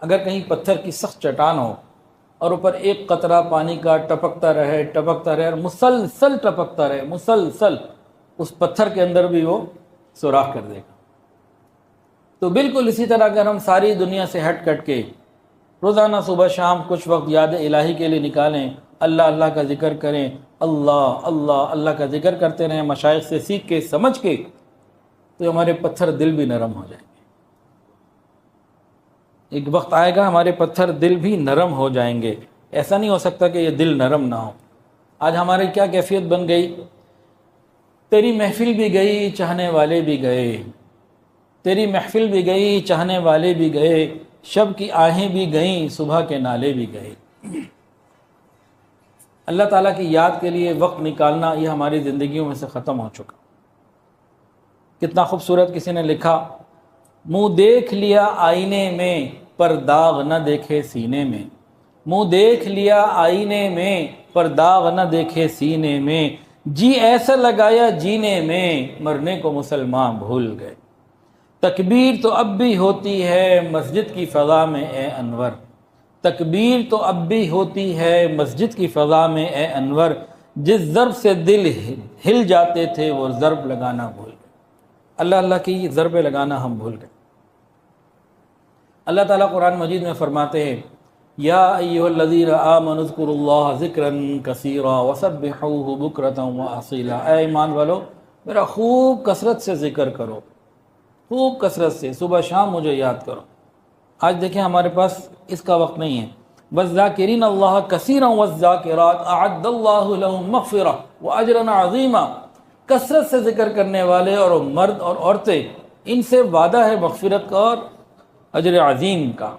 اگر کہیں پتھر کی سخت چٹان ہو اور اوپر ایک قطرہ پانی کا ٹپکتا رہے اور مسلسل ٹپکتا رہے، مسلسل، اس پتھر کے اندر بھی وہ سوراخ کر دے گا۔ تو بالکل اسی طرح اگر ہم ساری دنیا سے ہٹ کٹ کے روزانہ صبح شام کچھ وقت یاد الہی کے لیے نکالیں، اللہ اللہ کا ذکر کریں، اللہ اللہ اللہ کا ذکر کرتے رہیں، مشائخ سے سیکھ کے سمجھ کے، تو ہمارے پتھر دل بھی نرم ہو جائیں گے۔ ایک وقت آئے گا ہمارے پتھر دل بھی نرم ہو جائیں گے۔ ایسا نہیں ہو سکتا کہ یہ دل نرم نہ ہو۔ آج ہماری کیا کیفیت بن گئی؟ تیری محفل بھی گئی، چاہنے والے بھی گئے، تیری محفل بھی گئی، چاہنے والے بھی گئے، شب کی آہیں بھی گئیں، صبح کے نالے بھی گئے۔ اللہ تعالیٰ کی یاد کے لیے وقت نکالنا یہ ہماری زندگیوں میں سے ختم ہو چکا۔ کتنا خوبصورت کسی نے لکھا، منہ دیکھ لیا آئینے میں پر داغ نہ دیکھے سینے میں، منہ دیکھ لیا آئینے میں پر داغ نہ دیکھے سینے میں، جی ایسا لگایا جینے میں مرنے کو مسلمان بھول گئے۔ تکبیر تو اب بھی ہوتی ہے مسجد کی فضا میں اے انور، تکبیر تو اب بھی ہوتی ہے مسجد کی فضا میں اے انور، جس ضرب سے دل ہل جاتے تھے وہ ضرب لگانا بھول گئے۔ اللہ اللہ کی ضربیں لگانا ہم بھول گئے۔ اللہ تعالیٰ قرآن مجید میں فرماتے ہیں، یا ایھا الذین آمنوا اذکروا اللہ ذکرا کثیرا وسبحوہ بکرۃ واصیلا، اے ایمان والو میرا خوب کثرت سے ذکر کرو، خوب کثرت سے، صبح شام مجھے یاد کرو۔ آج دیکھیں ہمارے پاس اس کا وقت نہیں ہے۔ والذاکرین اللہ کثیرا والذاکرات اعد اللہ لہم مغفرہ واجرا عظیما، کثرت سے ذکر کرنے والے اور مرد اور عورتیں، ان سے وعدہ ہے مغفرت کا اور اجر عظیم کا۔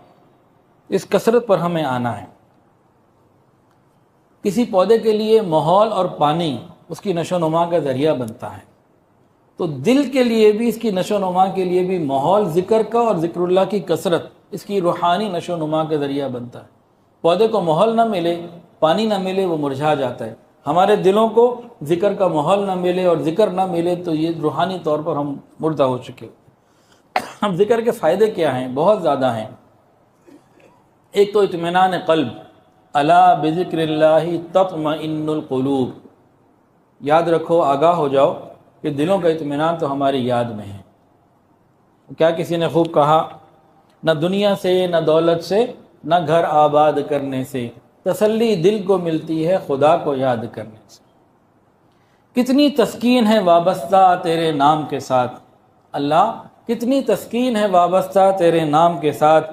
اس کثرت پر ہمیں آنا ہے۔ کسی پودے کے لیے ماحول اور پانی اس کی نشو و نما کا ذریعہ بنتا ہے، تو دل کے لیے بھی، اس کی نشو و نما کے لیے بھی ماحول ذکر کا اور ذکر اللہ کی کثرت اس کی روحانی نشو و نما کا ذریعہ بنتا ہے۔ پودے کو ماحول نہ ملے، پانی نہ ملے، وہ مرجھا جاتا ہے۔ ہمارے دلوں کو ذکر کا ماحول نہ ملے اور ذکر نہ ملے تو یہ روحانی طور پر ہم مردہ ہو چکے۔ ہم ذکر کے فائدے کیا ہیں؟ بہت زیادہ ہیں۔ ایک تو اطمینان قلب، الا بذکر اللہ تطمئن القلوب، یاد رکھو، آگاہ ہو جاؤ کہ دلوں کا اطمینان تو ہماری یاد میں ہے۔ کیا کسی نے خوب کہا، نہ دنیا سے نہ دولت سے نہ گھر آباد کرنے سے تسلی دل کو ملتی ہے خدا کو یاد کرنے سے۔ کتنی تسکین ہے وابستہ تیرے نام کے ساتھ، اللہ کتنی تسکین ہے وابستہ تیرے نام کے ساتھ،